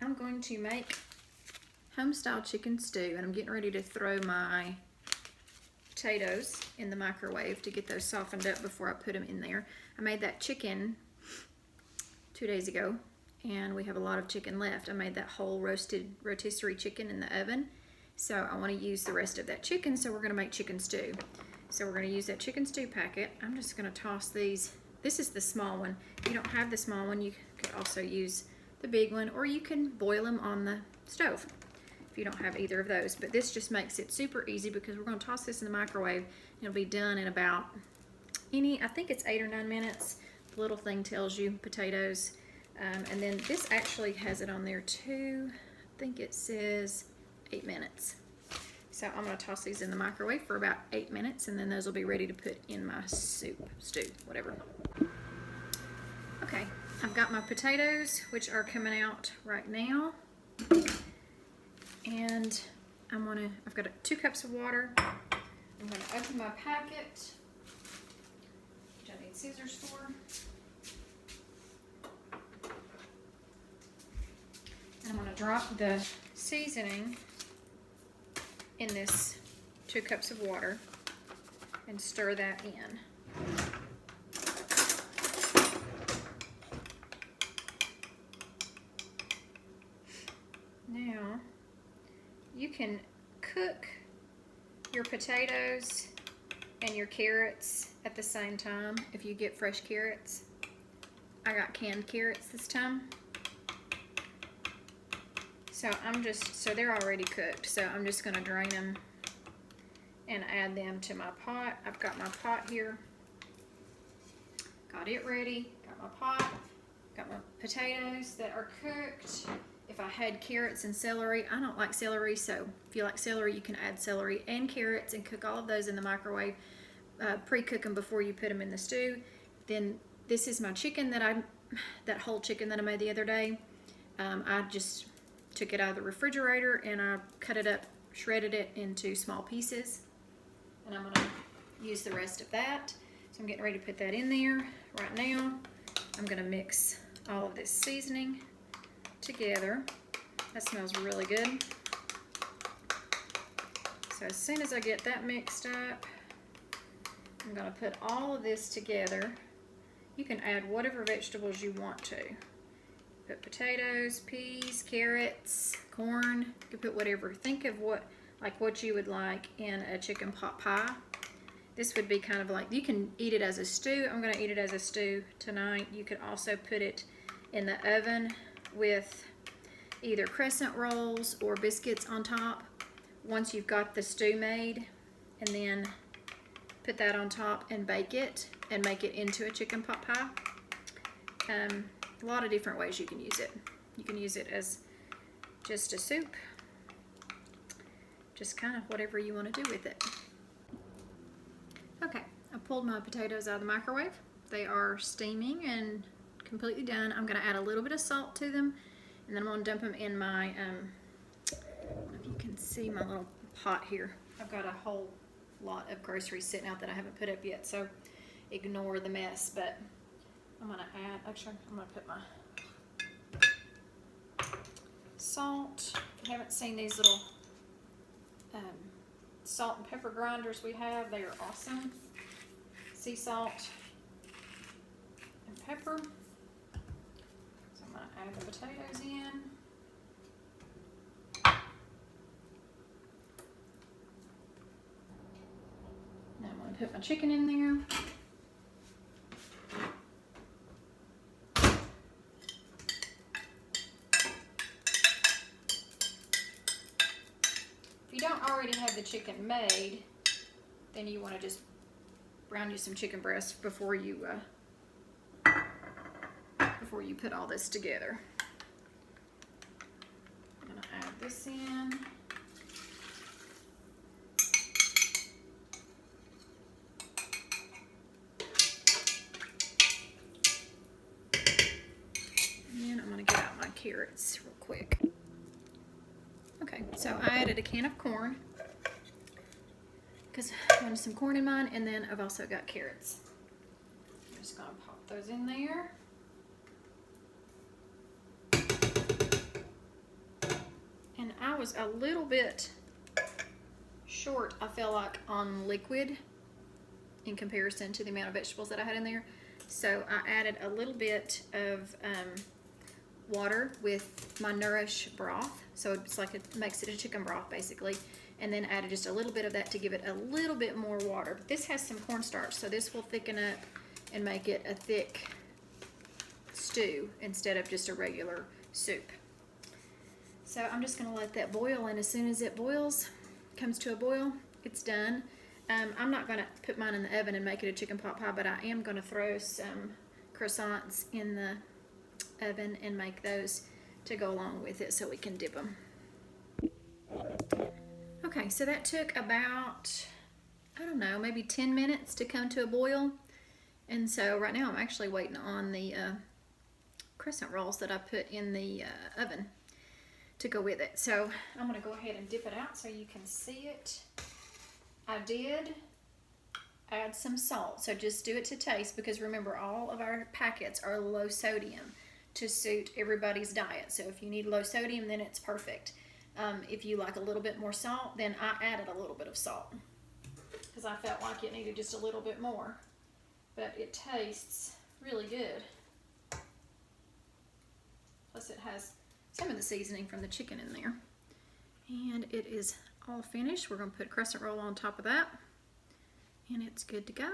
I'm going to make home-style chicken stew, and I'm getting ready to throw my potatoes in the microwave to get those softened up before I put them in there. I made that chicken 2 days ago, and we have a lot of chicken left. I made that whole roasted rotisserie chicken in the oven, so I want to use the rest of that chicken, so we're going to make chicken stew. So we're going to use that chicken stew packet. I'm just going to toss these. This is the small one. If you don't have the small one, you could also use the big one, or you can boil them on the stove if you don't have either of those. But this just makes it super easy because we're going to toss this in the microwave and it'll be done in about I think it's 8 or 9 minutes. The little thing tells you potatoes. And then this actually has it on there too. I think it says 8 minutes. So I'm going to toss these in the microwave for about 8 minutes, and then those will be ready to put in my soup, stew, whatever. Okay, I've got my potatoes, which are coming out right now. And I've got 2 cups of water. I'm going to open my packet, which I need scissors for. And I'm going to drop the seasoning in this 2 cups of water and stir that in. Now, you can cook your potatoes and your carrots at the same time if you get fresh carrots. I got canned carrots this time. So so they're already cooked, so I'm just going to drain them and add them to my pot. I've got my pot here, got it ready, got my pot, got my potatoes that are cooked. If I had carrots and celery, I don't like celery, so if you like celery, you can add celery and carrots and cook all of those in the microwave. Pre-cook them before you put them in the stew. Then this is my chicken that whole chicken that I made the other day. I just took it out of the refrigerator and I cut it up, shredded it into small pieces. And I'm going to use the rest of that. So I'm getting ready to put that in there right now. I'm going to mix all of this seasoning together. That smells really good. So as soon as I get that mixed up, I'm going to put all of this together. You can add whatever vegetables you want to. Put potatoes, peas, carrots, corn. You can put whatever. Think of what you would like in a chicken pot pie. This would be kind of like, you can eat it as a stew. I'm going to eat it as a stew tonight. You could also put it in the oven with either crescent rolls or biscuits on top once you've got the stew made, and then put that on top and bake it and make it into a chicken pot pie. A lot of different ways you can use it. You can use it as just a soup, just kind of whatever you want to do with it. Okay, I pulled my potatoes out of the microwave. They are steaming and completely done. I'm going to add a little bit of salt to them, and then I'm going to dump them in my, I don't know if you can see my little pot here. I've got a whole lot of groceries sitting out that I haven't put up yet, so ignore the mess, but I'm going to add, actually I'm going to put my salt. If you haven't seen these little salt and pepper grinders we have, they are awesome. Sea salt and pepper. So I'm going to add the potatoes in. Now I'm going to put my chicken in there. If you don't already have the chicken made, then you want to just brown you some chicken breast before you put all this together. I'm going to add this in. And then I'm going to get out my carrots real quick. Okay, so I added a can of corn because I wanted some corn in mine, and then I've also got carrots. I'm just going to pop those in there. was a little bit short, I feel like, on liquid in comparison to the amount of vegetables that I had in there. So I added a little bit of water with my Nourish broth. So it's like, it makes it a chicken broth basically. And then added just a little bit of that to give it a little bit more water. But this has some cornstarch, so this will thicken up and make it a thick stew instead of just a regular soup. So I'm just gonna let that boil, and as soon as it boils, comes to a boil, it's done. I'm not gonna put mine in the oven and make it a chicken pot pie, but I am gonna throw some croissants in the oven and make those to go along with it so we can dip them. Okay, so that took about, I don't know, maybe 10 minutes to come to a boil. And so right now I'm actually waiting on the crescent rolls that I put in the oven to go with it. So I'm gonna go ahead and dip it out so you can see it. I did add some salt, so just do it to taste, because remember, all of our packets are low sodium to suit everybody's diet. So if you need low sodium, then it's perfect. If you like a little bit more salt, then I added a little bit of salt because I felt like it needed just a little bit more, but it tastes really good. Plus it has some of the seasoning from the chicken in there. And it is all finished. We're going to put a crescent roll on top of that, and it's good to go.